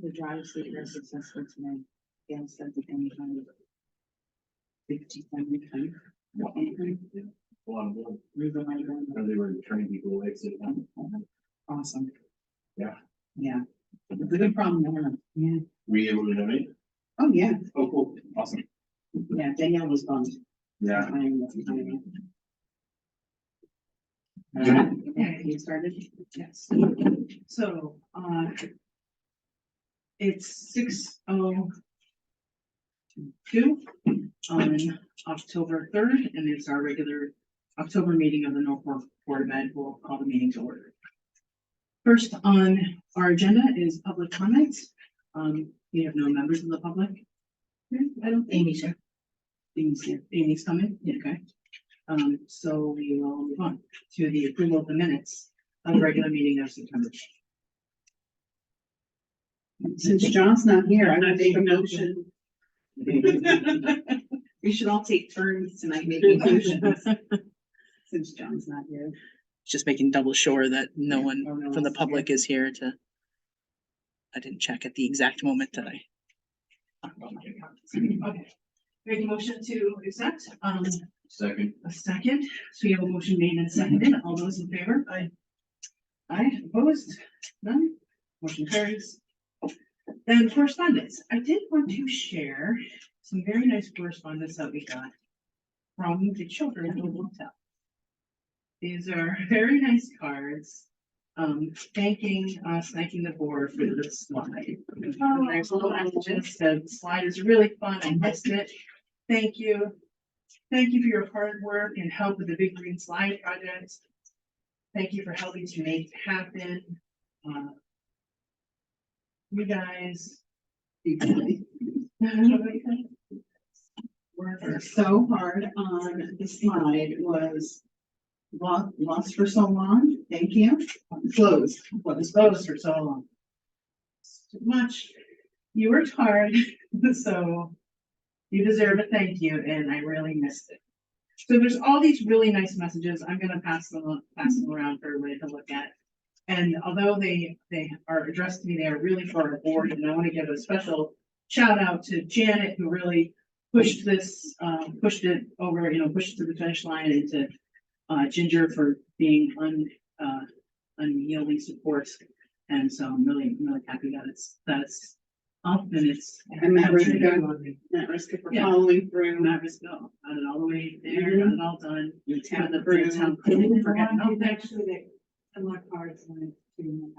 for the drive state was successful tonight. Gail said that any kind of 50-75. They were turning people away. So, Awesome. yeah. Yeah. It's a good problem to have. Yeah. Were you able to donate? Oh, yeah. Oh, cool. Awesome. Yeah, Danielle was bummed. Yeah. Okay, you started? Yes. So, it's 6:02 on October 3rd, and it's our regular October meeting of the Norfolk Board of Ed. We'll call the meeting to order. First on our agenda is public comments. We have no members of the public. I don't think Amy's here. Amy's coming. Yeah, okay. So we will move on to the approval of the minutes of the regular meeting of September. Since John's not here, I'm gonna make a motion. We should all take turns tonight making motions. Since John's not here. Just making double sure that no one from the public is here to. I didn't check at the exact moment that I. Okay. Make a motion to accept. Second. A second. So we have a motion made and seconded. All those in favor? Aye. Aye. Opposed? None. Motion carries. Then correspondence. I did want to share some very nice correspondence that we got from the children of the hotel. These are very nice cards. Thanking us, thanking the board for this slide. There's little messages. The slide is really fun. I missed it. Thank you. Thank you for your hard work and help with the Big Green Slide project. Thank you for helping to make it happen. You guys. Worked so hard on the slide. Was lost for so long. Thank you. Closed. Was closed for so long. Too much. You worked hard, so you deserve a thank you, and I really missed it. So there's all these really nice messages. I'm going to pass them around for everybody to look at. And although they are addressed to me, they are really for our board. And I want to give a special shout out to Janet, who really pushed this, pushed it over, pushed it to the finish line, and to Ginger for being unyielding support. And so I'm really happy that it's up and it's. And that risk for following through. That risk go. Got it all the way there, got it all done. The town The crew. town crew, forget nothing. Actually, similar cards went to.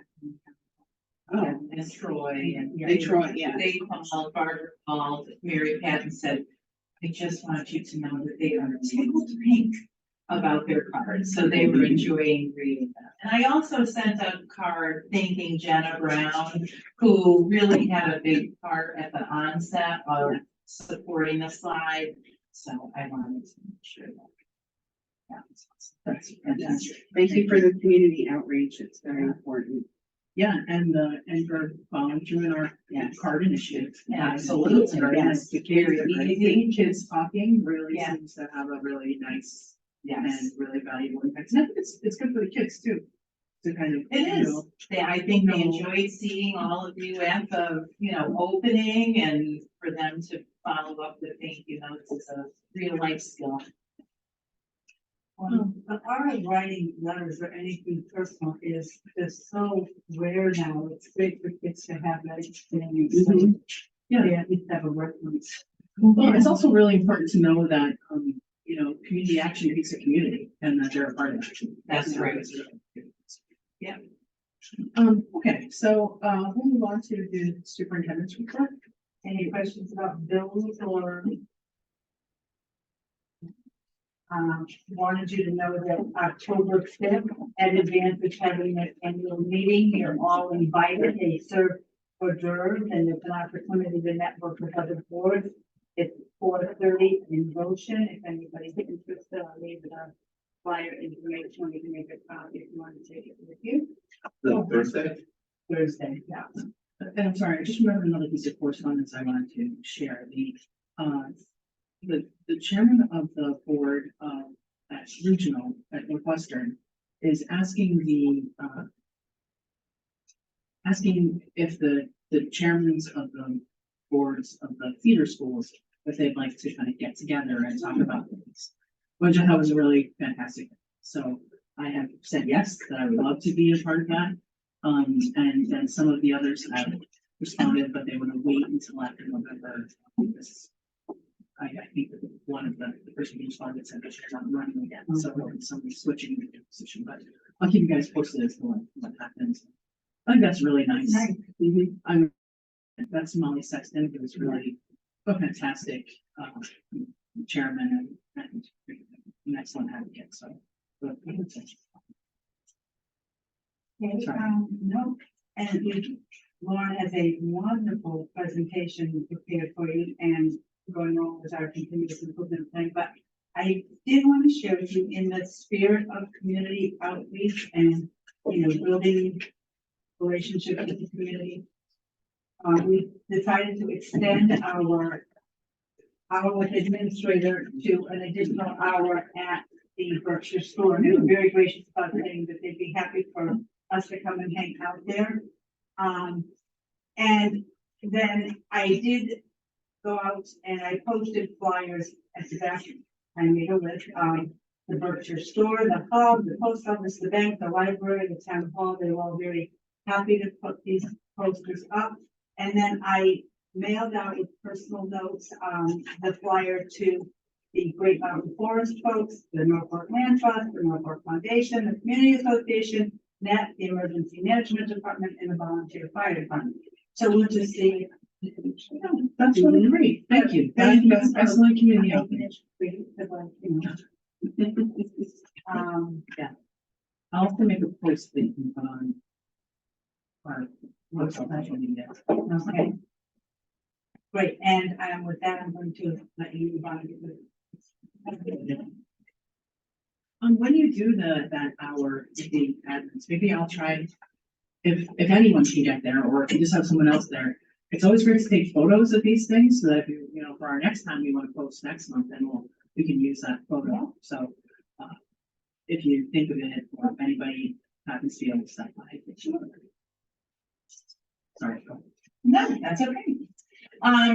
Oh, And Troy and. Detroit, yeah. They called, Barbara called, Mary Pat and said, I just want you to know that they are tickled pink about their cards. So they were enjoying reading them. And I also sent a card thanking Jenna Brown, who really had a big part at the onset of supporting the slide. So I wanted to make sure that was awesome. that's fantastic. Thank you for the community outreach. It's very important. Yeah, and for following through in our card initiative. Yeah, Absolutely. absolutely. Very nice. The kids, the kids talking really Yeah. seems to have a really nice Yes, and really valuable impact. And it's good for the kids too. To kind of. it you is. know, I think they No. enjoyed seeing all of you at the, opening, and for them to follow up with thank you notes is a real life skill. Our writing letters or anything personal is so rare now. It's great for kids to have that experience. So, Yeah. they at least have a reference. Well, it's also really important to know that, community action makes a community and that they're a part of it. That's right. Yeah. Okay, so, we'll move on to the superintendent's report. Any questions about bills or? Wanted you to know that October 5th, Ed Advance is having an annual meeting. You're all invited. They serve hors d'oeuvres, and it's an opportunity to network with other boards. It's 4:30 in Goshen. If anybody's interested, I'll leave the flyer information. You can make a copy if you want to take it with you. Thursday? Thursday, yeah. And I'm sorry, I just remembered another piece of correspondence I wanted to share. The chairman of the board, at regional at Northwestern is asking asking if the the chairmen of the boards of the feeder schools, if they'd like to kind of get together and talk about things. Which I thought was really fantastic. So I have said yes, that I would love to be a part of that. And then some of the others have responded, but they want to wait until after November. Because I think that one of the person who responded said that she's not running again, so somebody's switching the position, but I'll keep you guys posted as to what happens. I think that's really nice. That's Molly Sexton, who was really a fantastic chairman and an excellent advocate, so. But, Okay, Sorry. no, and Lauren has a wonderful presentation prepared for you and going on with our continuous improvement plan, but I did want to share with you in the spirit of community outreach and, you know, building relationships with the community. We decided to extend our hour with administrator to an additional hour at the Berkshire store. And they were very gracious about saying that they'd be happy for us to come and hang out there. And then I did go out and I posted flyers at the back. I made a list, the Berkshire store, the hub, the post office, the bank, the library, the town hall. They were all very happy to put these posters up. And then I mailed out with personal notes, the flyer to the Great Mountain Forest folks, the Norfolk Land Trust, the Norfolk Foundation, the Community Association, NET, the Emergency Management Department, and the Volunteer Fire Department. So we'll just see. That's really great. Thank you. That's excellent community outreach. Yeah. I'll also make a post that you can put on our social media. Okay. Great, and with that, I'm going to let you move on. When you do that hour with the admins, maybe I'll try, if anyone can get there, or if you just have someone else there. It's always great to take photos of these things, so that if you know, for our next time we want to post next month, then we can use that photo. So if you think of it, or if anybody happens to be able to stop by. Sorry. No, that's okay.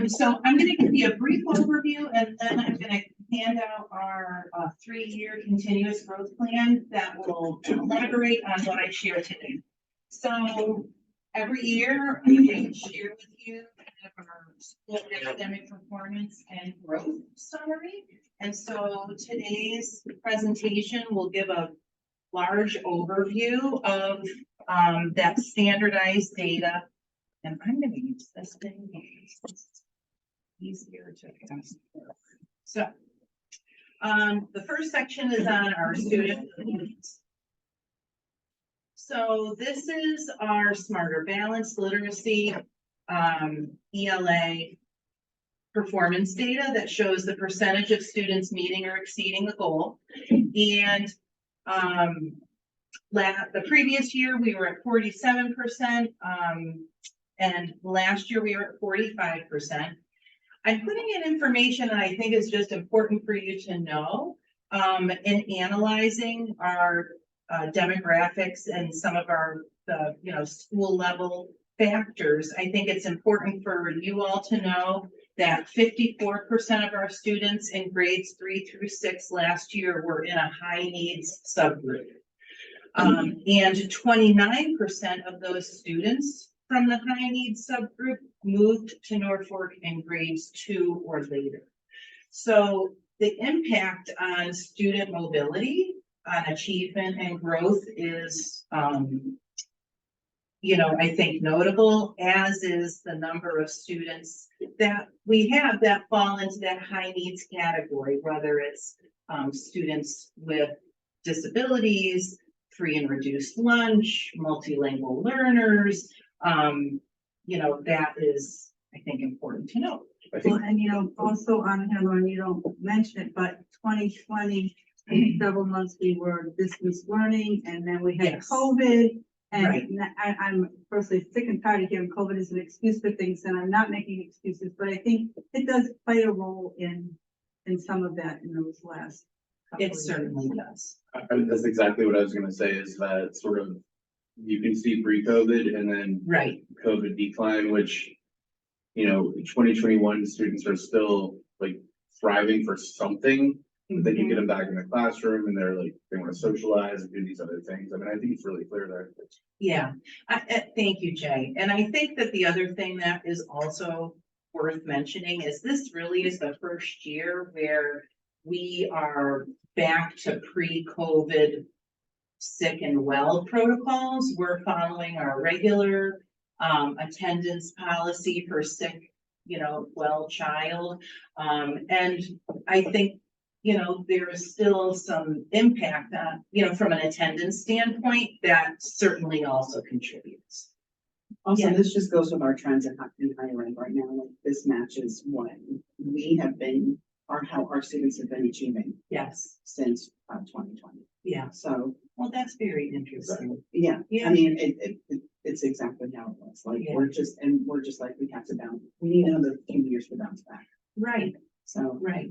So I'm gonna give you a brief overview and then I'm gonna hand out our 3-year continuous growth plan that will elaborate on what I shared today. So every year I share with you kind of our school academic performance and growth summary. And so today's presentation will give a large overview of that standardized data. And I'm going to use this thing because it's easier to access. So the first section is on our student needs. So this is our Smarter Balanced Literacy ELA performance data that shows the percentage of students meeting or exceeding the goal. And the previous year we were at 47%. And last year we were at 45%. I'm putting in information that I think is just important for you to know in analyzing our demographics and some of our school level factors. I think it's important for you all to know that 54% of our students in grades 3 through 6 last year were in a high needs subgroup. And 29% of those students from the high needs subgroup moved to Norfolk in grades 2 or later. So the impact on student mobility, on achievement and growth is, I think notable, as is the number of students that we have that fall into that high needs category, whether it's students with disabilities, free and reduced lunch, multilingual learners. That is, I think, important to know. Well, and also on Helen, you don't mention it, but 2020, several months we were distance learning, and then we had Yes. COVID. And Right. I'm personally sick and tired of hearing COVID is an excuse for things, and I'm not making excuses, but I think it does play a role in some of that in those last. couple It of certainly years. does. That's exactly what I was gonna say, is that sort of you can see pre-COVID and then Right, COVID decline, which, you know, 2021 students are still like thriving for something. But then you get them back in the classroom and they're like, they want to socialize and do these other things. I mean, I think it's really clear there. yeah, thank you, Jay. And I think that the other thing that is also worth mentioning is this really is the first year where we are back to pre-COVID sick and well protocols. We're following our regular attendance policy for sick, you know, well child. And I think, you know, there is still some impact on, you know, from an attendance standpoint that certainly also contributes. Also, Yeah. this just goes with our trends in hiring right now, like this matches what we have been, or how our students have been achieving Yes, since 2020. yeah. So, Well, that's very interesting. yeah, Yeah. I mean, it's exactly how it was, like, Yeah. we're just like, we have to bounce, we need another few years to bounce back, Right, so. right.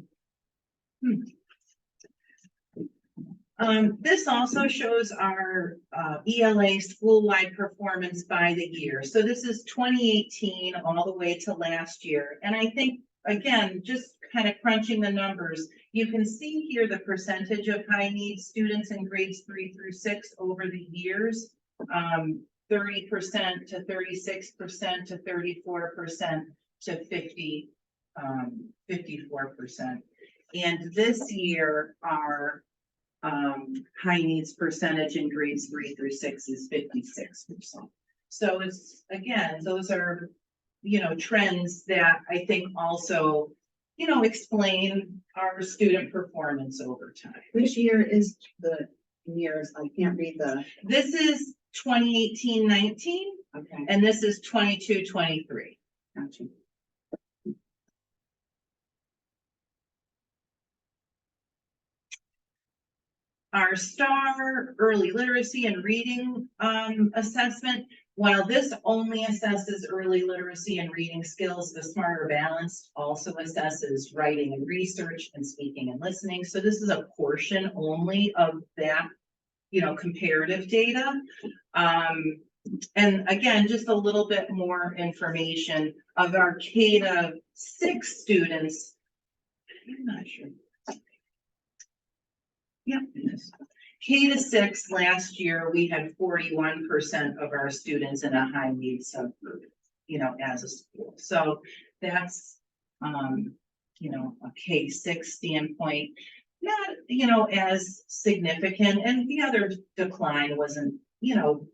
This also shows our ELA school-wide performance by the year. So this is 2018 all the way to last year. And I think, again, just kind of crunching the numbers, you can see here the percentage of high needs students in grades 3 through 6 over the years. 30% to 36% to 34% to 54%. And this year, our high needs percentage in grades 3 through 6 is 56%. So it's, again, those are, you know, trends that I think also, you know, explain our student performance over time. Which year is the years, I can't read the, This is 2018-19, okay, and this is 22-23. gotcha. Our STAR early literacy and reading assessment, while this only assesses early literacy and reading skills, the Smarter Balanced also assesses writing and research and speaking and listening. So this is a portion only of that, you know, comparative data. And again, just a little bit more information of our K-6 students. I'm not sure. Yeah. K-6 last year, we had 41% of our students in a high need subgroup, you know, as a school. So that's, you know, a K-6 standpoint, not, you know, as significant. And the other decline wasn't, you know,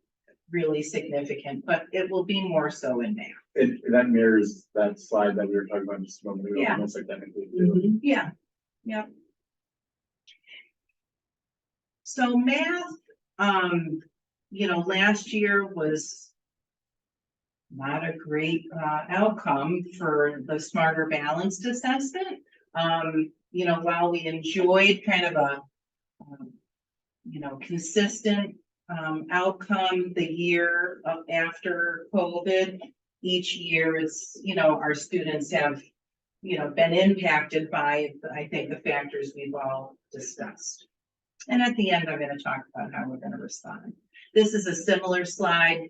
really significant, but it will be more so in math. And that mirrors that slide that we were talking about just a moment ago, Yeah. almost identically. too. Mhm. Yeah, yeah. So math, you know, last year was not a great outcome for the Smarter Balanced assessment. You know, while we enjoyed kind of a, you know, consistent outcome the year after COVID, each year it's, you know, our students have, you know, been impacted by, I think, the factors we've all discussed. And at the end, I'm going to talk about how we're going to respond. This is a similar slide,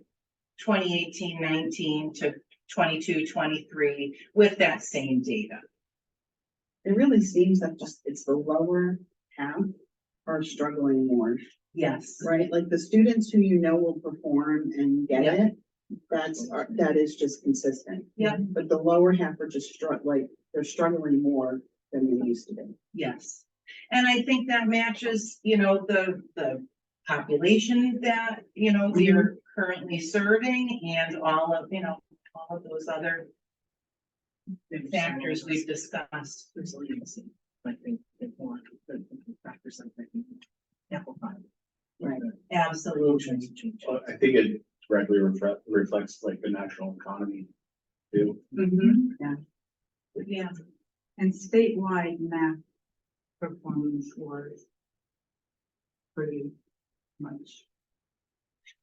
2018-19 to 22-23 with that same data. It really seems that just, it's the lower half are struggling more, Yes. right? Like the students who you know will perform and get Yeah. it, that is just consistent. Yeah. But the lower half are just they're struggling more than they used to be. Yes. And I think that matches, you know, the population that, you know, we are currently serving and all of, you know, all of those other factors we've discussed. Resiliency, I think, is one of the factors I think amplify. Right. Absolutely. Well, I think it directly reflects like the national economy too. Mhm. Yeah. Yeah. And statewide math performance was pretty much.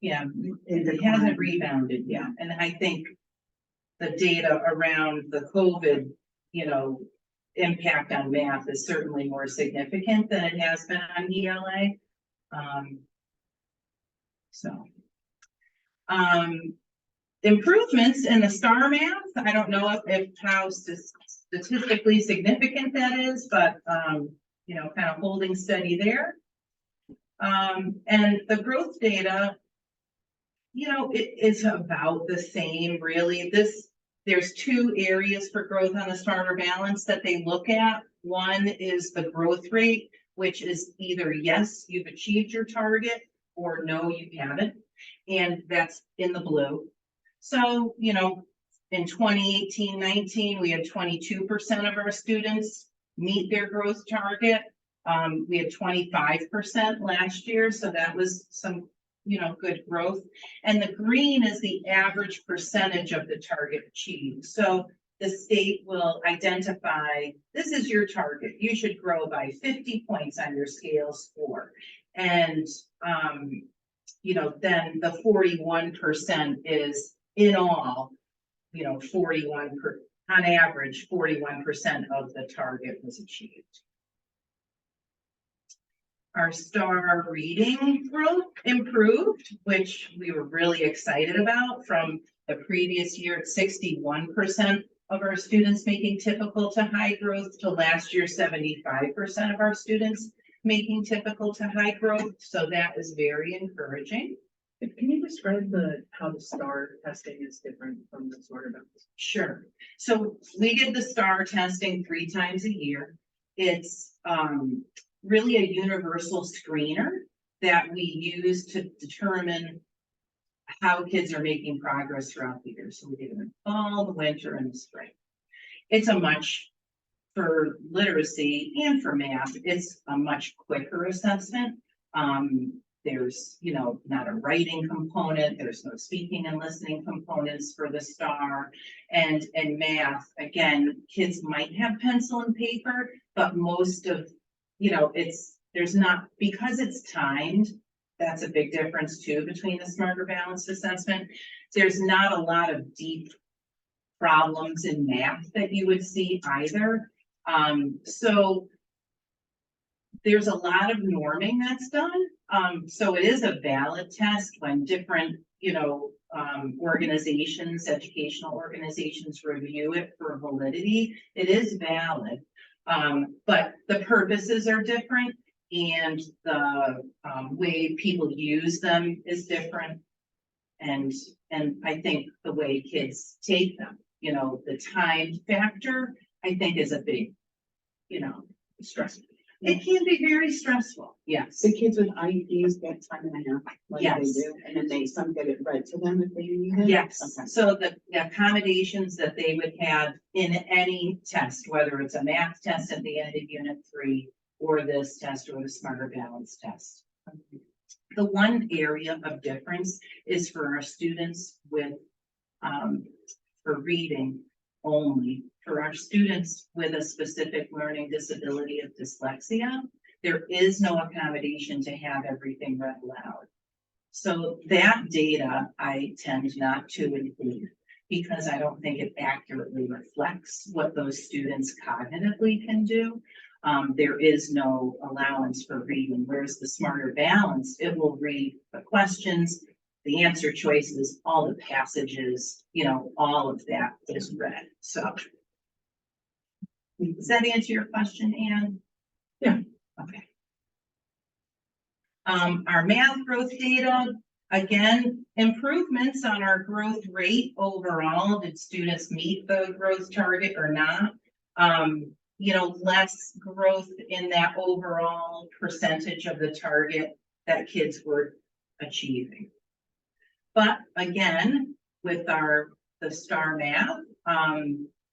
Yeah. in It hasn't decline. rebounded yet. And I think the data around the COVID, you know, impact on math is certainly more significant than it has been on ELA. So, Improvements in the STAR math, I don't know if how statistically significant that is, but, you know, kind of holding steady there. And the growth data, you know, it is about the same, really. There's two areas for growth on the starter balance that they look at. One is the growth rate, which is either yes, you've achieved your target, or no, you haven't. And that's in the blue. So, you know, in 2018-19, we had 22% of our students meet their growth target. We had 25% last year, so that was some, you know, good growth. And the green is the average percentage of the target achieved. So the state will identify, this is your target. You should grow by 50 points on your scale score. And, you know, then the 41% is in all, you know, on average, 41% of the target was achieved. Our STAR reading growth improved, which we were really excited about, from the previous year at 61% of our students making typical to high growth to last year, 75% of our students making typical to high growth. So that is very encouraging. Can you describe how the STAR testing is different from the sort of? Sure. So we get the STAR testing 3 times a year. It's really a universal screener that we use to determine how kids are making progress throughout the year. So we do it in the fall, the winter, and the spring. It's for literacy and for math, it's a much quicker assessment. There's, you know, not a writing component, there's no speaking and listening components for the STAR. And math, again, kids might have pencil and paper, but most of, you know, because it's timed, that's a big difference too between the Smarter Balanced assessment. There's not a lot of deep problems in math that you would see either. So there's a lot of norming that's done. So it is a valid test when different, you know, organizations, educational organizations review it for validity. It is valid, but the purposes are different and the way people use them is different. And I think the way kids take them, you know, the time factor, I think is a big, you know, stressful. It can be very stressful, yes. The kids with IEPs get time and a half, like Yes. they do, and then some get it read to them if they need it? Yes, Okay. so the accommodations that they would have in any test, whether it's a math test at the end of Unit 3, or this test, or the Smarter Balance test. The one area of difference is for our students with, for reading only. For our students with a specific learning disability of dyslexia, there is no accommodation to have everything read aloud. So that data I tend not to include because I don't think it accurately reflects what those students cognitively can do. There is no allowance for reading, whereas the Smarter Balance, it will read the questions, the answer choices, all the passages, you know, all of that is read. So does that answer your question, Anne? Yeah. Okay. Our math growth data, again, improvements on our growth rate overall. Did students meet the growth target or not? You know, less growth in that overall percentage of the target that kids were achieving. But again, with the STAR math,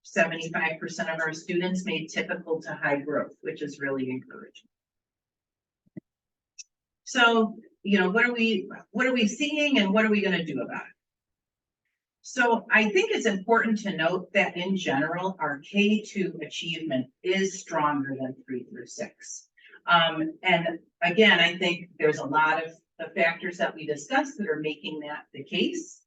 75% of our students made typical to high growth, which is really encouraging. So, you know, what are we seeing and what are we going to do about it? So I think it's important to note that in general, our K-2 achievement is stronger than 3 through 6. And again, I think there's a lot of the factors that we discussed that are making that the case.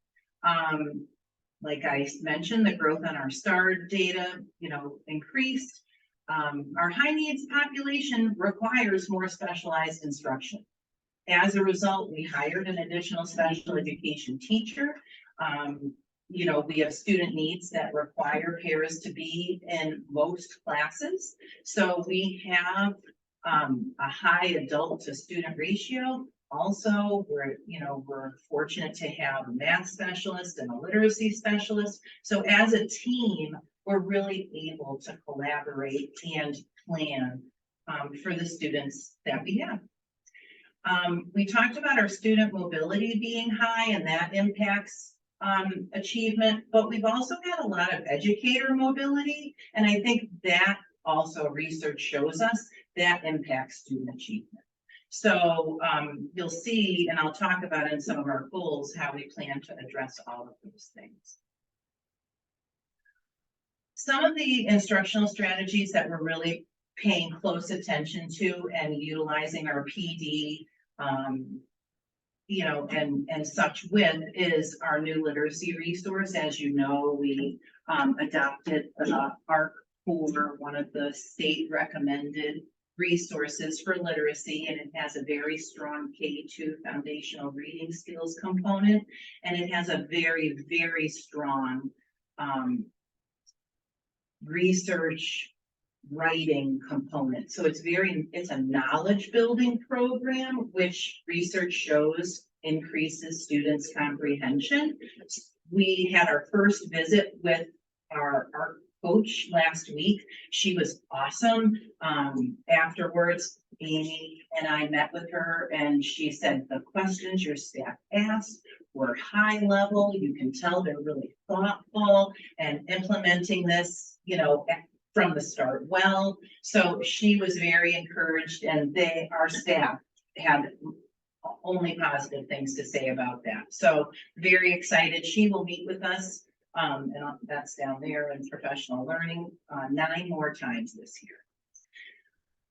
Like I mentioned, the growth on our STAR data, you know, increased. Our high needs population requires more specialized instruction. as a result, we hired an additional special education teacher. You know, we have student needs that require paras to be in most classes. So we have a high adult to student ratio. Also, we're fortunate to have a math specialist and a literacy specialist. So as a team, we're really able to collaborate and plan for the students that we have. We talked about our student mobility being high and that impacts achievement, but we've also had a lot of educator mobility. And I think that also research shows us that impacts student achievement. So you'll see, and I'll talk about in some of our goals, how we plan to address all of those things. Some of the instructional strategies that we're really paying close attention to and utilizing our PD, and such with is our new literacy resource. As you know, we adopted ARC for one of the state recommended resources for literacy, and it has a very strong K-2 foundational reading skills component, and it has a very, very strong research writing component. So it's a knowledge building program, which research shows increases students' comprehension. We had our first visit with our coach last week. She was awesome. Afterwards, Amy and I met with her and she said the questions your staff asked were high level. You can tell they're really thoughtful and implementing this, from the start well. So she was very encouraged, and our staff had only positive things to say about that. So very excited. She will meet with us, and that's down there in professional learning 9 more times this year.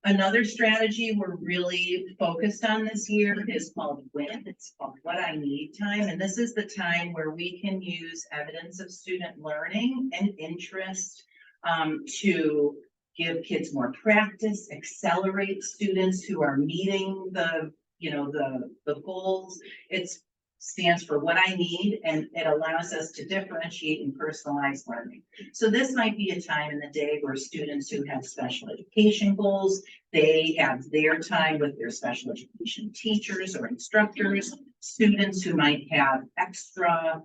Another strategy we're really focused on this year is called WIN. It's called What I Need Time. And this is the time where we can use evidence of student learning and interest to give kids more practice, accelerate students who are meeting the goals. It stands for what I need, and it allows us to differentiate and personalize learning. So this might be a time in the day where students who have special education goals, they have their time with their special education teachers or instructors. Students who might have extra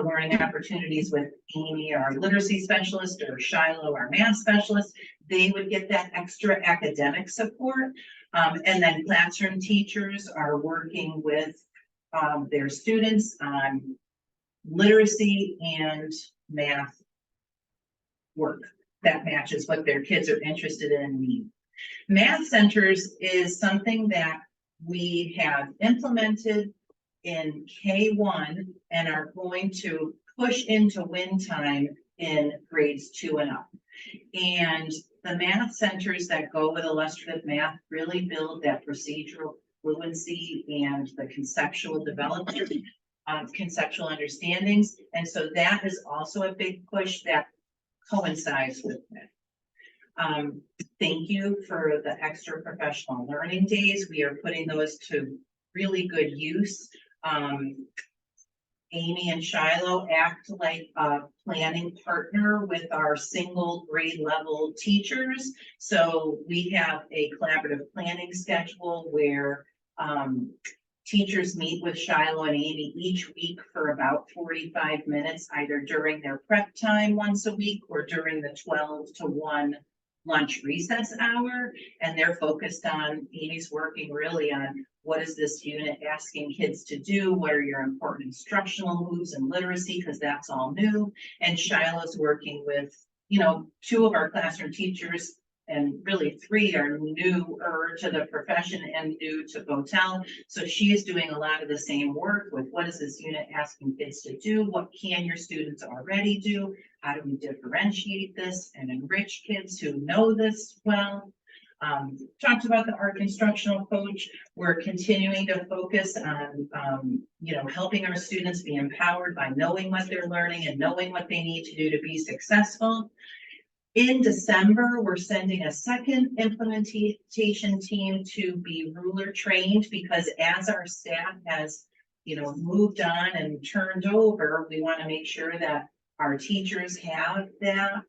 learning opportunities with Amy, our literacy specialist, or Shiloh, our math specialist, they would get that extra academic support. And then classroom teachers are working with their students on literacy and math work that matches what their kids are interested in and need. Math centers is something that we have implemented in K1 and are going to push into WIN time in grades 2 and up. And the math centers that go with illustrative math really build that procedural fluency and the conceptual development of conceptual understandings. And so that is also a big push that coincides with it. Thank you for the extra professional learning days. We are putting those to really good use. Amy and Shiloh act like a planning partner with our single grade level teachers. So we have a collaborative planning schedule where teachers meet with Shiloh and Amy each week for about 45 minutes, either during their prep time once a week or during the 12 to 1 lunch recess hour. And they're focused on, Amy's working really on what is this unit asking kids to do? What are your important instructional moves in literacy? Because that's all new. And Shiloh's working with, 2 of our classroom teachers, and really 3 are newer to the profession and new to Botel. So she is doing a lot of the same work with what is this unit asking kids to do? What can your students already do? How do we differentiate this and enrich kids who know this well? Talked about the ARC instructional coach. We're continuing to focus on, helping our students be empowered by knowing what they're learning and knowing what they need to do to be successful. In December, we're sending a second implementation team to be ruler trained, because as our staff has, moved on and turned over, we want to make sure that our teachers have that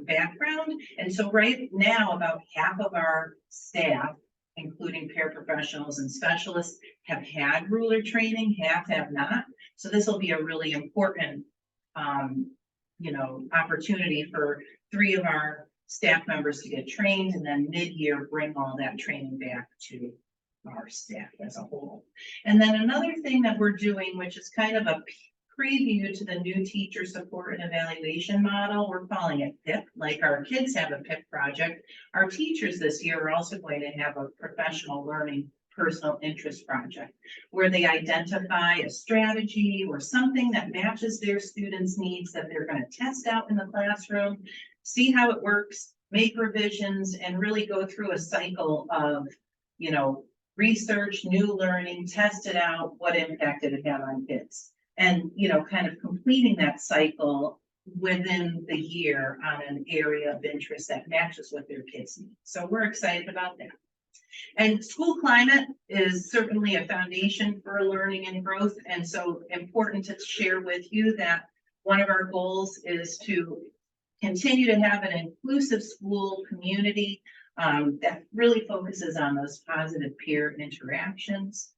background. And so right now, about half of our staff, including paraprofessionals and specialists, have had ruler training, half have not. So this will be a really important opportunity for 3 of our staff members to get trained, and then mid-year bring all that training back to our staff as a whole. And then another thing that we're doing, which is kind of a preview to the new teacher support and evaluation model, we're calling it PIP, like our kids have a PIP project. Our teachers this year are also going to have a professional learning personal interest project, where they identify a strategy or something that matches their students' needs that they're going to test out in the classroom, see how it works, make revisions, and really go through a cycle of, research, new learning, test it out, what impact did it have on kids? And, kind of completing that cycle within the year on an area of interest that matches what their kids need. So we're excited about that. And school climate is certainly a foundation for learning and growth. And so important to share with you that one of our goals is to continue to have an inclusive school community that really focuses on those positive peer interactions.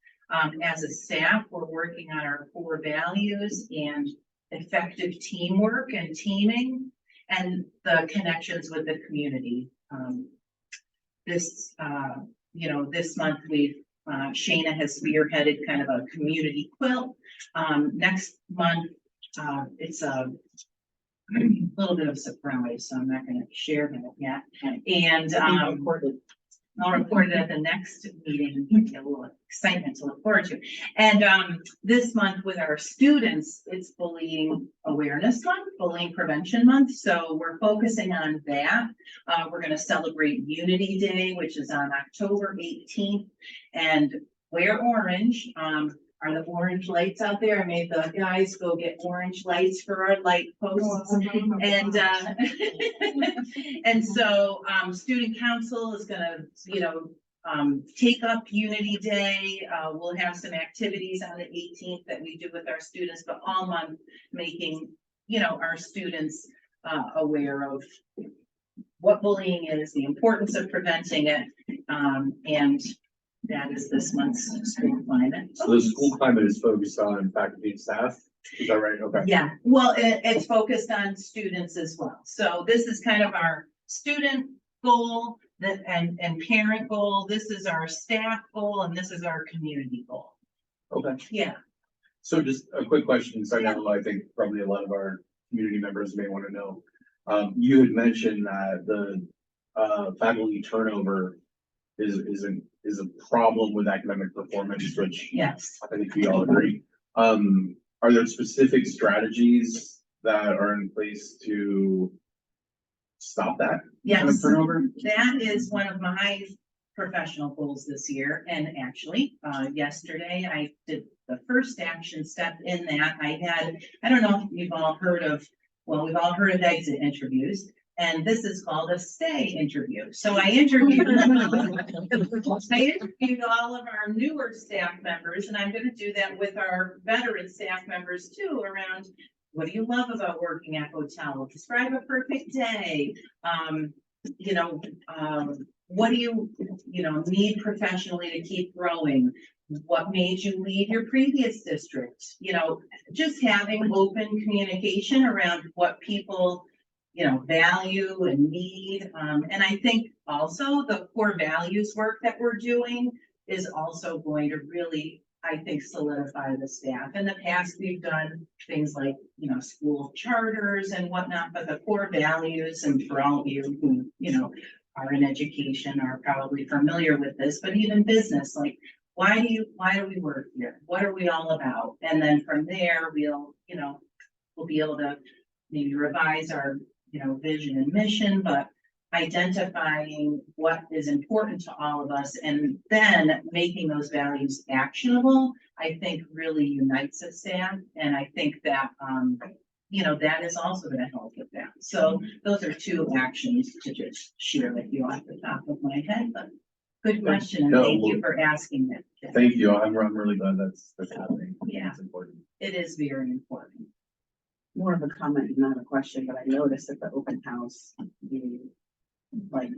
As a staff, we're working on our core values and effective teamwork and teaming and the connections with the community. This month Shana has spearheaded kind of a community quilt. Next month, it's a little bit of surprise, so I'm not going to share that yet. And I'll report it at the next meeting. A little excitement to look forward to. And this month with our students, it's Bullying Awareness Month, Bullying Prevention Month. So we're focusing on that. We're going to celebrate Unity Day, which is on October 18th, and wear orange. Are the orange lights out there? I made the guys go get orange lights for our light posts. And and so student council is gonna, take up Unity Day. We'll have some activities on the 18th that we do with our students, but all month making, our students aware of what bullying is, the importance of preventing it, and that is this month's school climate. So the school climate is focused on faculty and staff, is that right? Okay. Yeah, well, it's focused on students as well. So this is kind of our student goal and parent goal. This is our staff goal, and this is our community goal. Okay. Yeah. So just a quick question, so I think probably a lot of our community members may want to know. You had mentioned that the faculty turnover is a problem with academic performance, which Yes. I think we all agree. Are there specific strategies that are in place to stop that kind of Yes, turnover? that is one of my professional goals this year. And actually, yesterday I did the first action step in that. I don't know if you've all heard of, we've all heard of exit interviews. And this is called a stay interview. So I interviewed all of our newer staff members, and I'm going to do that with our veteran staff members too, around what do you love about working at hotel? Describe a perfect day. What do you need professionally to keep growing? What made you leave your previous district? Just having open communication around what people value and need. And I think also the core values work that we're doing is also going to really, I think, solidify the staff. In the past, we've done things like, school charters and whatnot, but the core values, and for all of you who, are in education are probably familiar with this, but even business, like, why do we work here? What are we all about? And then from there, we'll be able to maybe revise our vision and mission, but identifying what is important to all of us and then making those values actionable, I think really unites a staff. And I think that you know, that is also gonna help with that. So those are two actions to just share with you off the top of my head, but good question, and No, thank you for asking that. Thank you. I'm really glad that's happening. Yeah. It's important. It is very important. More of a comment, not a question, but I noticed at the open house, like,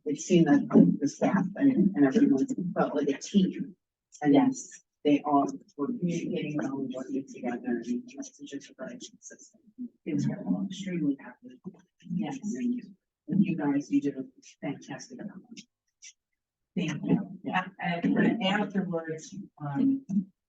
it seemed that the staff and everyone felt like a team. And yes, they all were communicating well and working together, and the messages were very consistent. Things were all extremely happy. Yes. And you guys, you did a fantastic job. Thank you. Yeah, and afterwards,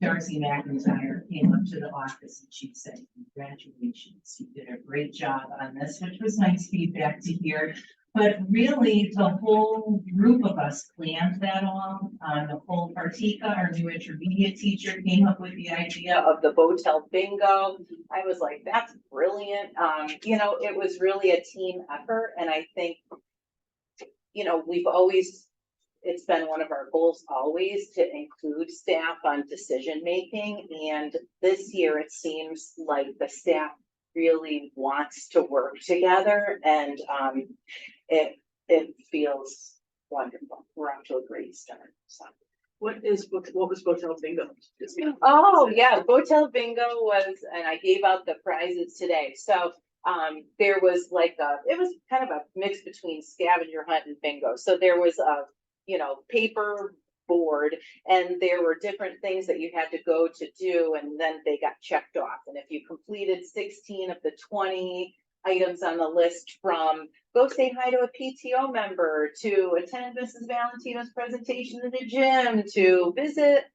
Darcy McIntyre came up to the office and she said, congratulations, you did a great job on this, which was nice feedback to hear. But really, the whole group of us planned that all. Nicole Partika, our new intermediate teacher, came up with the idea of the Botel bingo. I was like, that's brilliant. You know, it was really a team effort, and I think, you know, it's been one of our goals always to include staff on decision making. And this year it seems like the staff really wants to work together, and it feels wonderful. We're off to a great start. So. What was Botel Bingo? Oh, yeah, Botel Bingo was, and I gave out the prizes today. So there was it was kind of a mix between scavenger hunt and bingo. So there was a, you know, paper board, and there were different things that you had to go to do, and then they got checked off. And if you completed 16 of the 20 items on the list, from go say hi to a PTO member, to attend Mrs. Valentino's presentation in the gym, to visit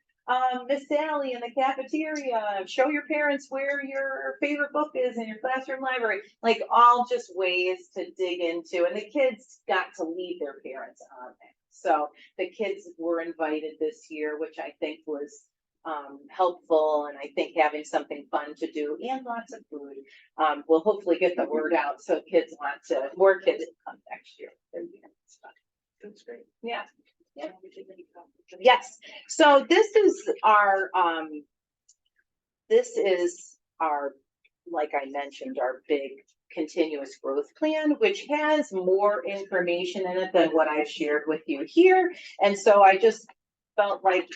Miss Sally in the cafeteria, show your parents where your favorite book is in your classroom library, like all just ways to dig into, and the kids got to lead their parents on it. So the kids were invited this year, which I think was helpful, and I think having something fun to do and lots of food will hopefully get the word out, so more kids to come next year. That's great. Yeah. Yeah. Yes. So this is our, like I mentioned, our big continuous growth plan, which has more information in it than what I've shared with you here. And so I just felt like,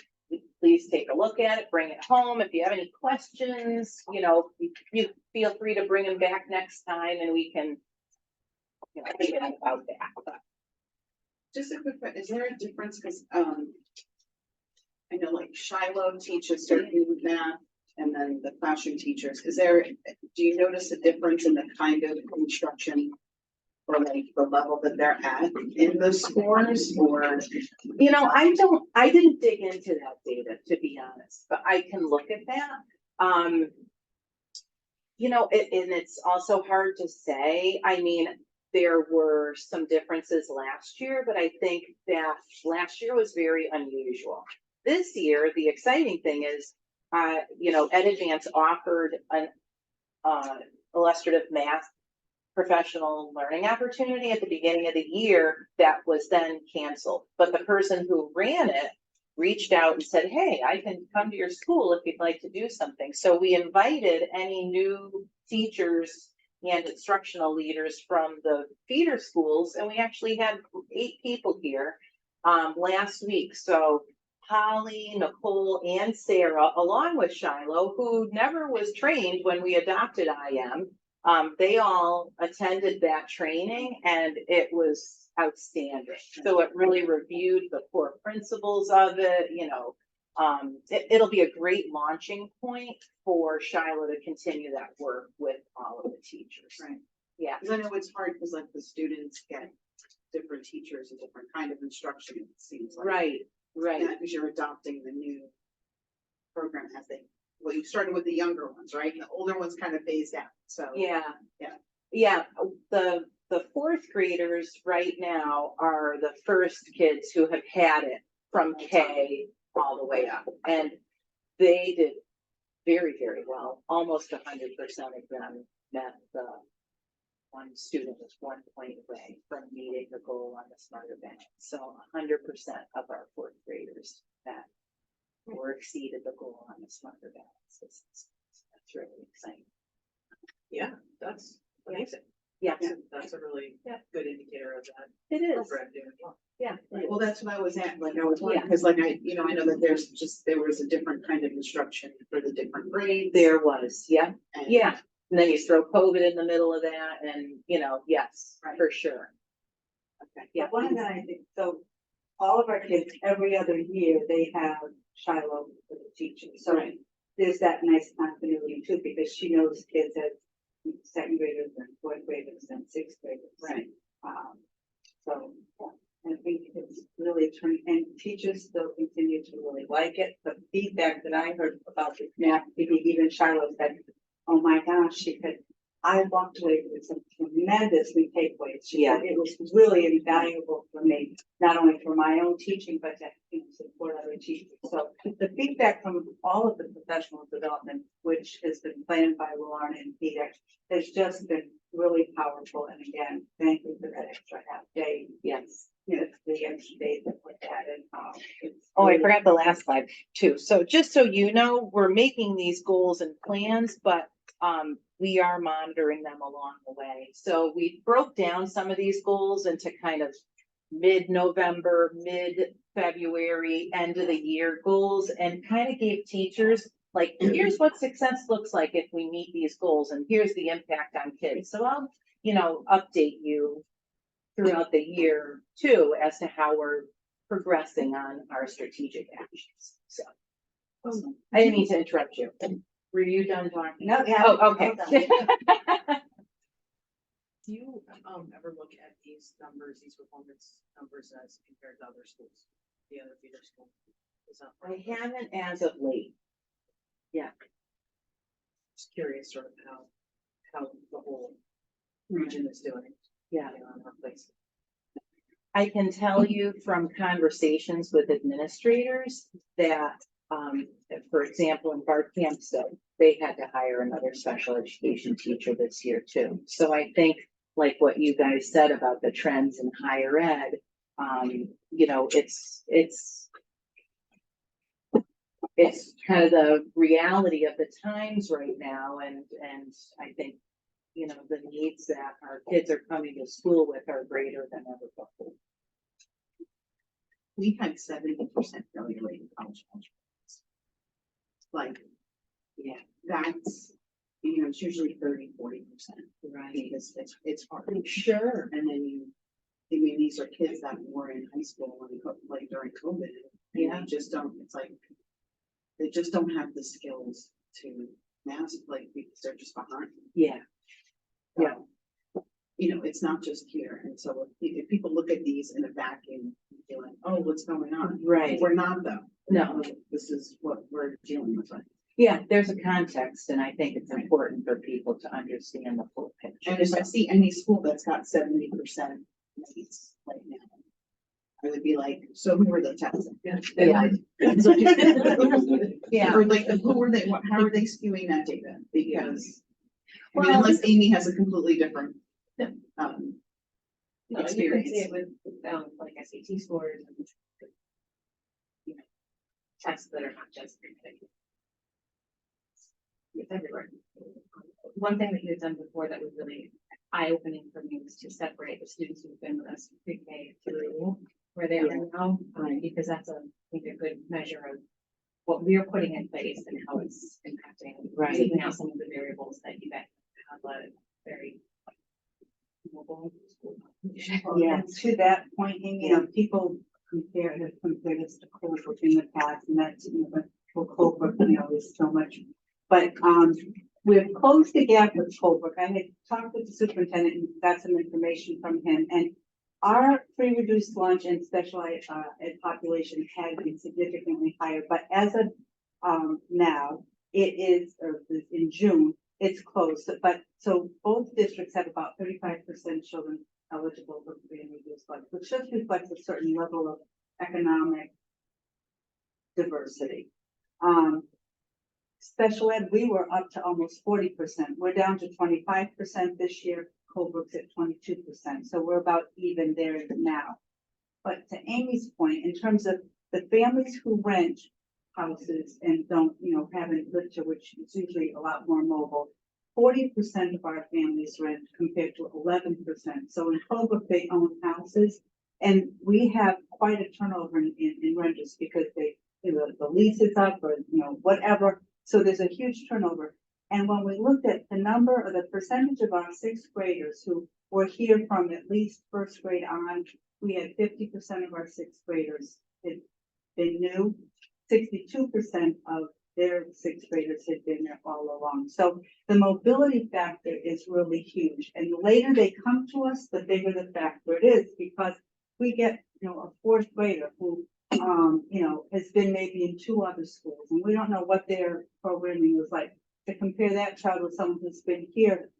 please take a look at it, bring it home. If you have any questions, you know, you feel free to bring them back next time, and we can, you know, think about that. Just a quick question, is there a difference, because I know like Shiloh teaches certain math, and then the classroom teachers, do you notice a difference in the kind of instruction or like the level that they're at in the scores? Or, you know, I didn't dig into that data, to be honest, but I can look at that. You know, and it's also hard to say. I mean, there were some differences last year, but I think that last year was very unusual. This year, the exciting thing is, you know, Ed Advance offered an illustrative math professional learning opportunity at the beginning of the year that was then canceled. But the person who ran it reached out and said, hey, I can come to your school if you'd like to do something. So we invited any new teachers and instructional leaders from the feeder schools, and we actually had 8 people here last week. So Holly, Nicole, and Sarah, along with Shiloh, who never was trained when we adopted IM, they all attended that training, and it was outstanding. So it really reviewed the core principles of it. You know, it'll be a great launching point for Shiloh to continue that work with all of the teachers. right? Yeah. Because I know it's hard because like the students get different teachers, a different kind of instruction, it seems like. Right. Yeah, because you're adopting the new program as you started with the younger ones, right? And the older ones kind of phased out, so. Yeah. Yeah. The 4th graders right now are the first kids who have had it from K all the way up, and they did very, very well. Almost 100% of them met the one student was 1 point away from meeting the goal on the smarter balance. So 100% of our 4th graders met or exceeded the goal on the smarter balance. That's really exciting. Yeah, that's amazing. Yeah, That's a really Yeah. good indicator of that. it is. program doing well. Yeah. Well, that's what I was at, like, I was wondering, because like I know that there was a different kind of instruction for the different grades. There was, yeah, and- yeah. And then you throw COVID in the middle of that and, yes, Right. for sure. Okay. Yeah. One that I think, so all of our kids, every other year, they have Shiloh for the teaching. So Right. there's that nice continuity too, because she knows kids as second graders and fourth graders and sixth graders. Right. So, yeah, I think it's really turning, and teachers still continue to really like it. The feedback that I heard about the math, even Shiloh said, oh my gosh, she said, I walked away with some tremendous new takeaways. She said, it was really invaluable for me, not only for my own teaching, but to support other teachers. So the feedback from all of the professional development, which has been planned by Lauren and Peter, has just been really powerful. And again, thank you for that extra half day. Yes. The extra day that we added. Oh, I forgot the last slide too. So just so you know, we're making these goals and plans, but we are monitoring them along the way. So we broke down some of these goals into kind of mid-November, mid-February, end of the year goals, and kind of gave teachers like, here's what success looks like if we meet these goals, and here's the impact on kids. So I'll, update you throughout the year too, as to how we're progressing on our strategic actions. So I didn't mean to interrupt you. Were you done talking? No, yeah. Oh, okay. Do you ever look at these numbers, these performance numbers as compared to other schools, the other feeder schools? Is that I haven't as of late. just curious sort of how the whole region is doing? Yeah. On our place. I can tell you from conversations with administrators that, for example, in Bart Campstow, they had to hire another special education teacher this year too. So I think like what you guys said about the trends in higher ed, it's kind of the reality of the times right now. And I think, the needs that our kids are coming to school with are greater than ever before. We had 70% failure rate in college algebra. Like, Yeah. that's, it's usually 30-40%. Right. Because it's hard. Sure. And then these are kids that were in high school when like during COVID. And Yeah. they just don't, they just don't have the skills to master, like, because they're just behind. Yeah. Yeah. It's not just here. And so if people look at these in a vacuum, they're like, oh, what's going on? Right. We're not though. No. This is what we're dealing with. Yeah, there's a context, and I think it's important for people to understand the full picture. And if I see any school that's got 70% mates right now, I would be like, so who are they testing? Yeah. Yeah. Or like, who are they, how are they skewing that data? Because, Well, unless Amy has a completely different, No, you can experience. see it with, like SAT scores and, tests that are not just. It's everywhere. One thing that you've done before that was really eye-opening for me was to separate the students who've been with us pre-K through where they are now, because that's I think a good measure of what we are putting in place and how it's impacting. Right. Taking out some of the variables that you guys have a very mobile school. Yeah, to that point, Amy, people have compared us to Colebrook in the past, and that's, for Colebrook, is so much. But, we've closed the gap with Colebrook. I had talked with the superintendent and got some information from him, and our free reduced lunch and special ed population had been significantly higher, but as of, now, it is, or in June, it's closed, but, so both districts have about 35% children eligible for free and reduced lunch, which just reflects a certain level of economic diversity. Special ed, we were up to almost 40%. We're down to 25% this year. Colebrook's at 22%. So we're about even there now. But to Amy's point, in terms of the families who rent houses and don't, haven't lived here, which is usually a lot more mobile, 40% of our families rent compared to 11%. So in Holbrook, they own houses. And we have quite a turnover in renters because the lease is up or, whatever. So there's a huge turnover. And when we looked at the number or the percentage of our sixth graders who were here from at least first grade on, we had 50% of our sixth graders had been new. 62% of their sixth graders had been there all along. So the mobility factor is really huge. And the later they come to us, the bigger the factor it is, because we get, a fourth grader who, has been maybe in 2 other schools, and we don't know what their programming was like. To compare that child with someone who's been here,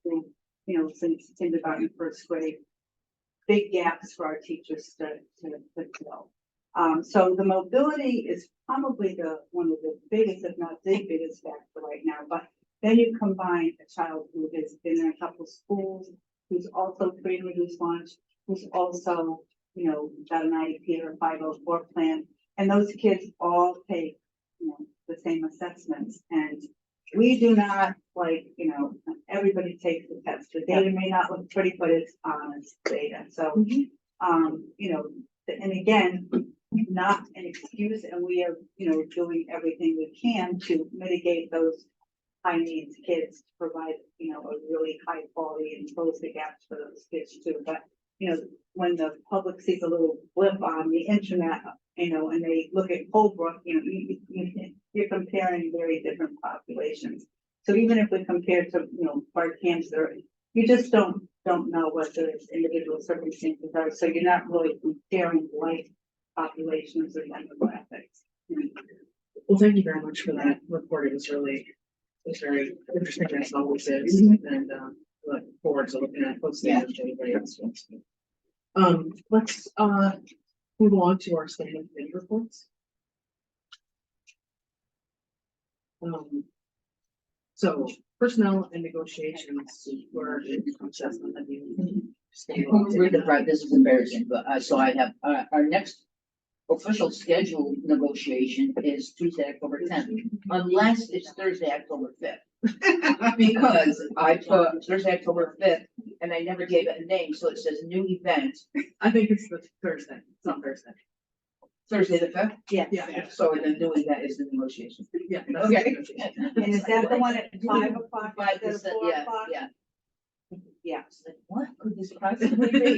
since kindergarten, first grade, big gaps for our teachers to fill. So the mobility is probably one of the biggest, if not the biggest factor right now. But then you combine a child who has been in a couple of schools, who's also free and reduced lunch, who's also, got an IEP or a 504 plan, and those kids all take, the same assessments. And we do not everybody takes the test. The data may not look pretty, but it's honest data. So, and again, not an excuse, and we are, doing everything we can to mitigate those high needs kids, to provide, a really high quality and close the gaps for those kids too. But, when the public sees a little blip on the internet, and they look at Holbrook, you're comparing very different populations. So even if we compare to, Bart Cancer, you just don't know what the individual circumstances are. So you're not really comparing life populations or demographics. Well, thank you very much for that report. It was very interesting, as always is, and look forward to looking at posting it to anybody else wants to. Let's move on to our standing committee reports. So personnel and negotiations were in process on the new. Read the right, this is embarrassing, but so I have, our next official scheduled negotiation is Tuesday, October 10th, unless it's Thursday, October 5th. Because I put Thursday, October 5th, and I never gave it a name, so it says new event. I think it's the Thursday. It's on Thursday. Thursday the 5th? Yeah. So the new event is the negotiation. Yeah. That's Okay. the negotiation. And is that the one at 5 o'clock instead of 4 Yeah, o'clock? yeah. Yeah. It's like, what could this possibly be?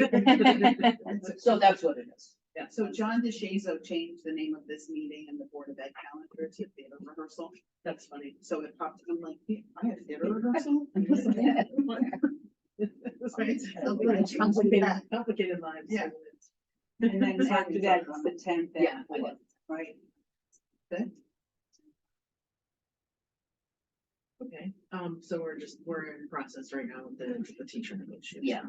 So that's what it is. Yeah, so John DeShazo changed the name of this meeting in the Board of Ed calendar to theater rehearsal. That's funny. So it popped, I'm like, "Yeah, I have theater rehearsal." Complicated lives. Yeah. And then after that, it's the 10th. Yeah. Right. Okay, so we're in process right now with the teacher negotiations. Yeah.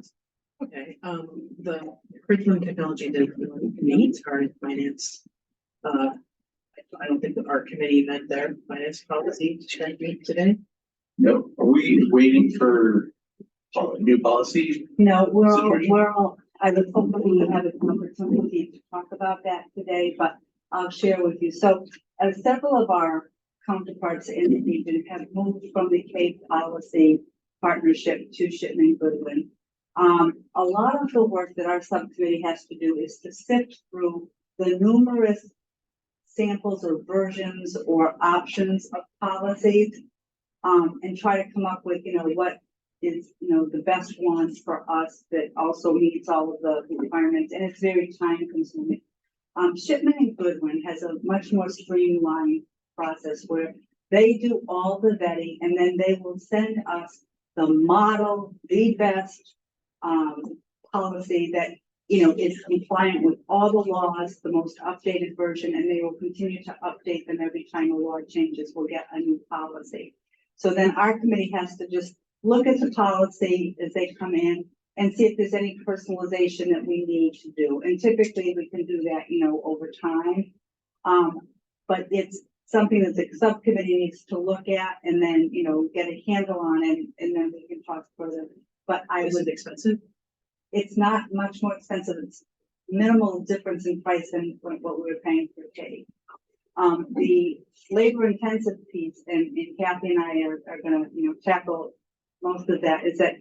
Okay, the curriculum technology didn't really meet our finance. I don't think that our committee met their finance policy to meet today. No, are we waiting for new policy? No, we're all, I would hope that we have an opportunity to talk about that today, but I'll share with you. So, several of our counterparts in the region have moved from the Cape policy partnership to Shipman Goodwin. A lot of the work that our subcommittee has to do is to sift through the numerous samples or versions or options of policies, and try to come up with, what is, the best ones for us that also meets all of the requirements, and it's very time consuming. Shipman and Goodwin has a much more streamlined process where they do all the vetting, and then they will send us the model, the best policy that, is compliant with all the laws, the most updated version, and they will continue to update them every time a law changes. We'll get a new policy. So then our committee has to just look at the policy as they come in and see if there's any personalization that we need to do. And typically we can do that, over time. But it's something that the subcommittee needs to look at and then, get a handle on it, and then we can talk further. But Is it expensive? it's not much more expensive. It's minimal difference in price than what we were paying for Kate. The labor intensive piece, and Kathy and I are gonna, tackle most of that is that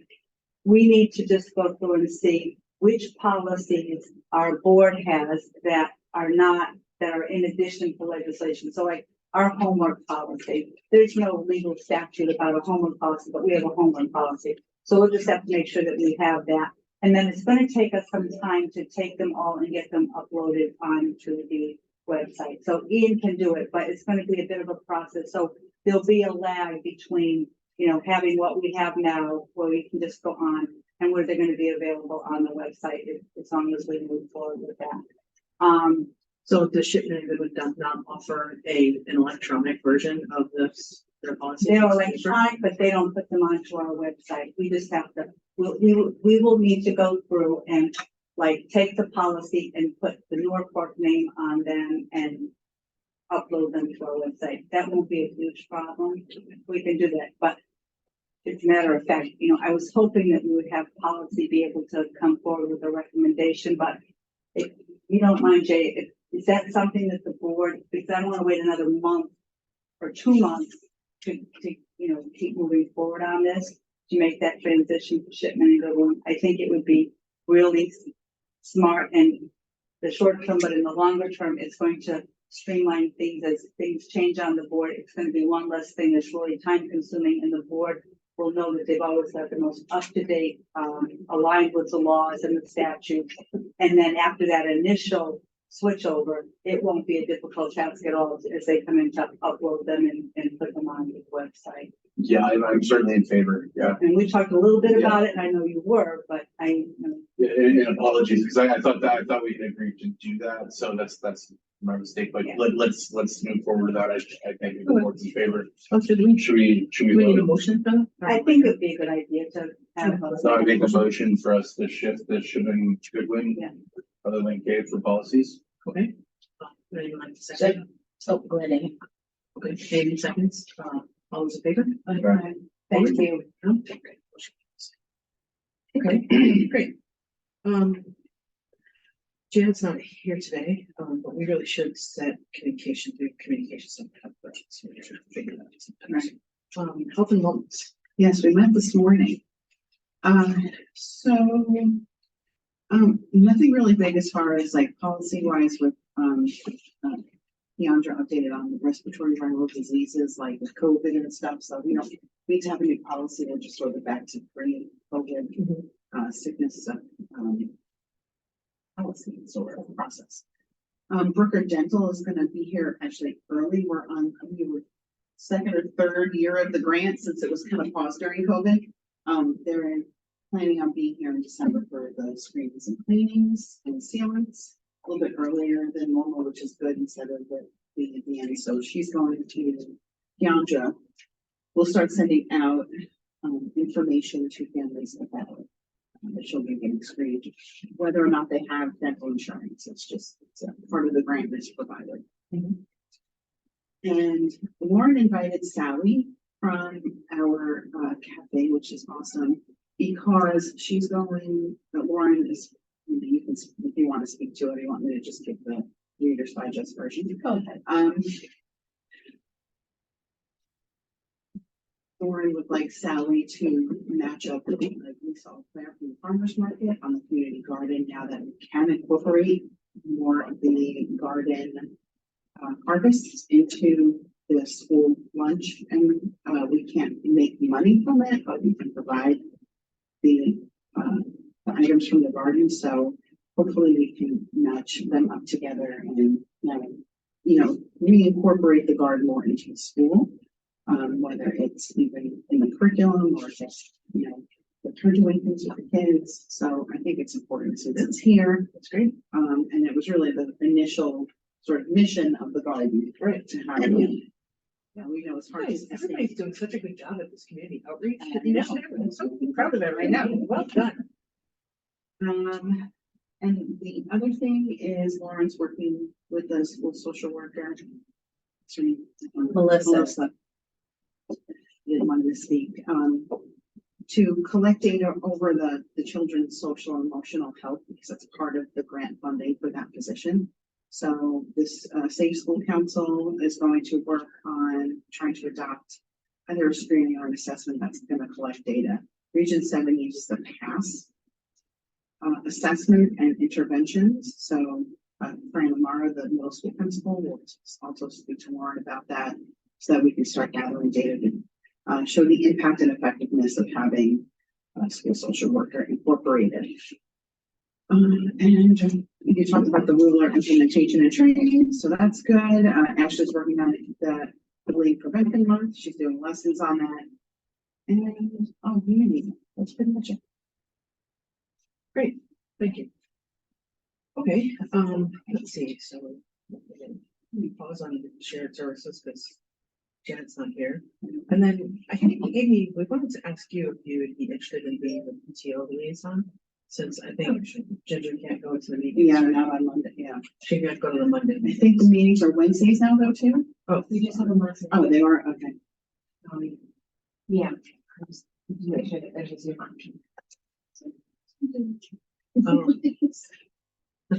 we need to just go through and see which policies our board has that are not, that are in addition to legislation. So like our homework policy, there's no legal statute about a homework policy, but we have a homework policy. So we'll just have to make sure that we have that. And then it's gonna take us some time to take them all and get them uploaded onto the website. So Ian can do it, but it's gonna be a bit of a process. So there'll be a lag between, you know, having what we have now, where we can just go on, and where they're gonna be available on the website, as long as we move forward with that. So the shipment would not offer an electronic version of this, their policy? They're electronic, but they don't put them onto our website. We just have to, we will need to go through and like take the policy and put the Norfolk name on them and upload them to our website. That won't be a huge problem. We can do that, but as a matter of fact, you know, I was hoping that we would have policy be able to come forward with a recommendation, but if you don't mind, Jay, is that something that the board, because I don't want to wait another month or 2 months to, you know, keep moving forward on this, to make that transition to shipment and go on. I think it would be really smart and the short term, but in the longer term, it's going to streamline things as things change on the board. It's going to be one less thing that's really time consuming, and the board will know that they've always got the most up-to-date, aligned with the laws and the statutes. And then after that initial switch over, it won't be a difficult task at all as they come in to upload them and put them on the website. Yeah, I'm certainly in favor, yeah. And we talked a little bit about it, and I know you were, but And apologies, because I thought we had agreed to do that, so that's my mistake, but Yeah. let's move forward with that. I think the board's in favor. Oh, should we Should we need a vote? motion for that? I think it'd be a good idea to have. So I make a motion for us to shift the shipping Goodwin. Yeah. Other than K for policies. Okay. Would anyone like to second? So, go ahead, Amy. Okay, 80 seconds. All those in favor? Right. Thank you. Okay, great. Janet's not here today, but we really should set communication some kind of budgets. We should figure that out sometimes. Health and wellness. Yes, we met this morning. So, nothing really big as far as like policy wise with, Keandra updated on the respiratory viral diseases like with COVID and stuff. So we don't need to have a new policy. We'll just sort of back to pre-COVID, sickness, policy sort of process. Brooker Dental is going to be here actually early. We were second or third year of the grant since it was kind of paused during COVID. They're planning on being here in December for the screenings and cleanings and sealants a little bit earlier than normal, which is good instead of being at the end. So she's going to Keandra. We'll start sending out information to families about that she'll be getting screened, whether or not they have dental insurance. It's a part of the grant that's provided. And Lauren invited Sally from our cafe, which is awesome, because she's going, Lauren is, you can, if you want to speak to it, you want me to just give the Reader's Digest version. Go ahead. Lauren would like Sally to match up with, like we saw Claire from the farmer's market on the community garden, now that we can incorporate more of the garden harvests into the school lunch. And we can't make money from it, but we can provide the items from the garden. So hopefully we can match them up together and, reincorporate the garden more into the school. Whether it's even in the curriculum or just, they're doing things with the kids. So I think it's important. So that's here. That's great. And it was really the initial sort of mission of the garden, right? To have yeah, we know it's hard. Everybody's doing such a good job at this community outreach. I know. initiative. I'm so proud of it right now. Well done. And the other thing is Lauren's working with the school social worker. Melissa. Didn't want to speak, to collecting over the children's social and emotional health, because that's part of the grant funding for that position. So this Safe School Council is going to work on trying to adopt either a screening or an assessment that's gonna collect data. Region 7 uses the PASS assessment and interventions. So Fran Amara, the middle school principal, will also speak to Warren about that so that we can start gathering data to show the impact and effectiveness of having a school social worker incorporated. And you talked about the ruler implementation and training, so that's good. Ashley's working on the bullying prevention month. She's doing lessons on that. And community, that's pretty much it. Great, thank you. Okay, let's see, so let me pause on shared services because Janet's not here. And then I think Amy, we wanted to ask you if you would be interested in being the PTO liaison, since I think Ginger can't go to the meeting. Yeah, not on Monday, yeah. She can't go to the Monday. I think the meetings are Wednesdays now though too? Oh, We just have a month. Oh, they are, okay. Yeah. Just make sure that there's a Zoom option. oh,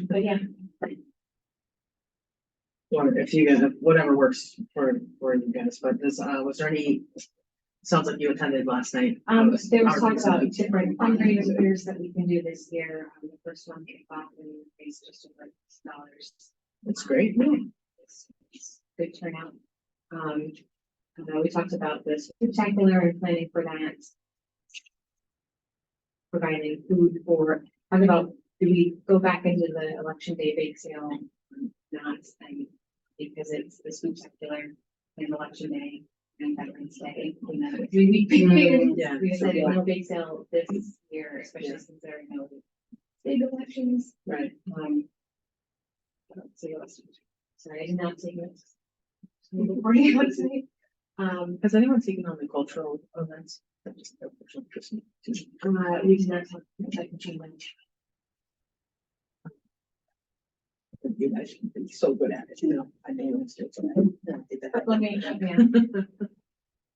But yeah, or if you guys, whatever works for you guys, but this, was there any, sounds like you attended last night. there was Our talk things about that we- different fundraisers that we can do this year. The first one, $8 and raised just over $6. That's great. It's good turnout. We talked about this spectacular and planning for that. Providing food for, talk about, do we go back into the election day bake sale? Not, because it's the spectacular and election day and Veterans Day, and then a 3-week period. Yeah. We decided no bake sale this year, especially since there are no state elections. Right. So sorry, I did not take it. Before you go tonight. Has anyone taken on the cultural events? We did not talk about the You guys have been so good at it, you know, I know it's just. But let me, yeah.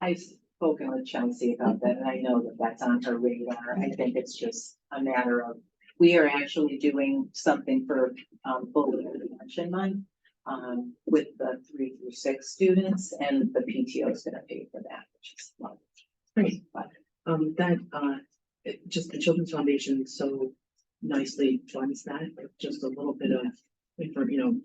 I've spoken with Chelsea about that, and I know that that's on her radar. I think it's just a matter of, we are actually doing something for, bullying prevention month, with the 3 through 6 students, and the PTO is gonna pay for that, which is lovely. Great. But Just the Children's Foundation so nicely funds that, but just a little bit of,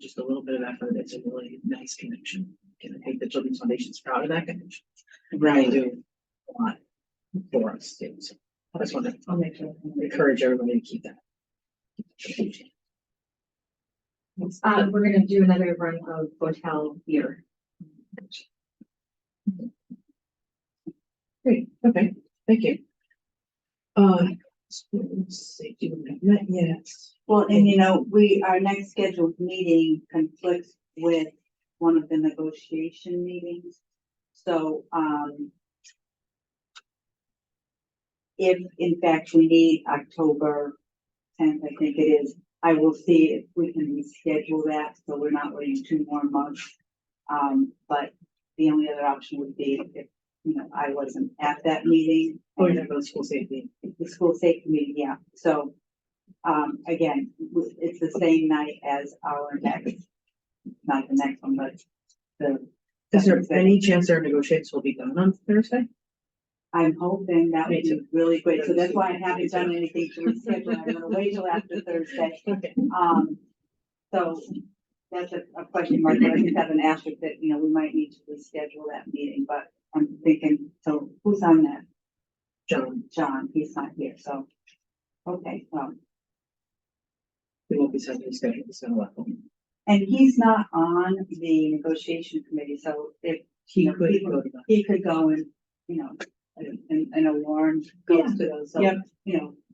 just a little bit of effort. It's a really nice connection. And I think the Children's Foundation's proud of that connection. They do a lot for us too. So I just want I'll to make sure. encourage everybody to keep that. We're gonna do another run of hotel beer. Great, okay, thank you. Let's see, do we have that yet? Well, and our next scheduled meeting conflicts with one of the negotiation meetings. So, if in fact we need October 10th, I think it is, I will see if we can reschedule that, so we're not waiting 2 more months. But the only other option would be if, I wasn't at that meeting. Oh, you're talking about school safety. The school safety meeting, yeah. So, again, it's the same night as our next, not the next one, but the. Is there any chance our negotiations will be done on Thursday? I'm hoping that would Me be too. really great. So that's why I haven't done anything to reschedule. I'm gonna wait till after Thursday. Okay. So that's a question mark, but I just have an asterisk that, we might need to reschedule that meeting, but I'm thinking, so who's on that? John, he's not here, so. Okay, well, We won't be setting schedule, it's gonna let them. and he's not on the negotiation committee, so if He you know, could people- go to that. he could go and, and a Warren goes to those, so, Yep.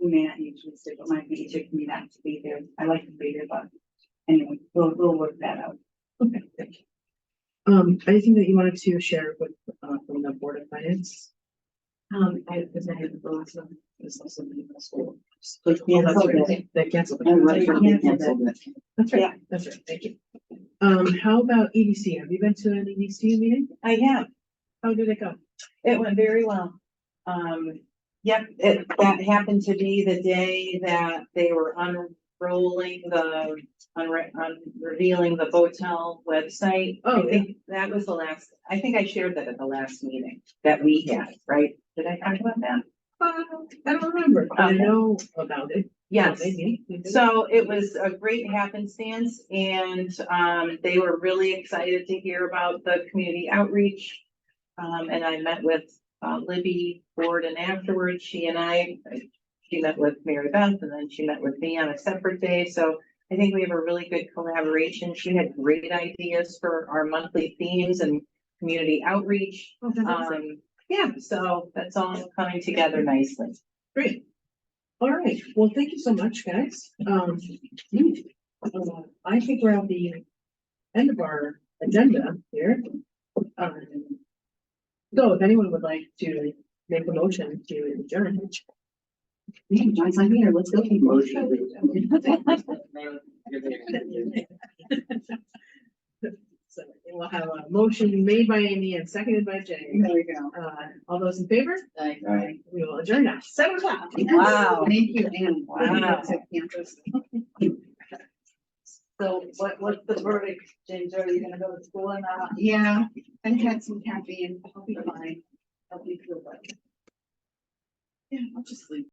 we may not need to reschedule, it might be easier for me not to be there. I like to be there, but anyway, we'll work that out. Okay, thank you. Anything that you wanted to share with, from the Board of Finance? I presented the last one. This is something in the school. Yeah, That's okay. right. They canceled. Oh, right, it. they canceled it. That's Yeah. right, that's right, thank you. How about EDC? Have you been to an EDC meeting? I have. How did it go? It went very well. Yep, that happened to be the day that they were rolling the, on revealing the hotel website. Oh, I think that was the last, I think I shared that at the last meeting that we had, right? Did I talk about that? I don't remember, but I Okay. know about it. Yes. Maybe. So it was a great happenstance and, they were really excited to hear about the community outreach. And I met with, Libby Borden afterwards. She met with Mary Beth and then she met with me on a separate day. So I think we have a really good collaboration. She had great ideas for our monthly themes and community outreach. Oh, fantastic. Yeah, so that's all coming together nicely. Great. All right, well, thank you so much, guys. I think we're at the end of our agenda here. So if anyone would like to make a motion to adjourn. John's not here, let's go. So we'll have a motion made by Amy and seconded by Jay. There we go. All those in favor? Like, We will adjourn now, 7:00. Wow. Thank you, Anne. Wow. To campus. So what's the verdict, Ginger? Are you gonna go to school or not? Yeah, I had some caffeine, I'll be fine. I'll be feel better. Yeah, I'll just sleep.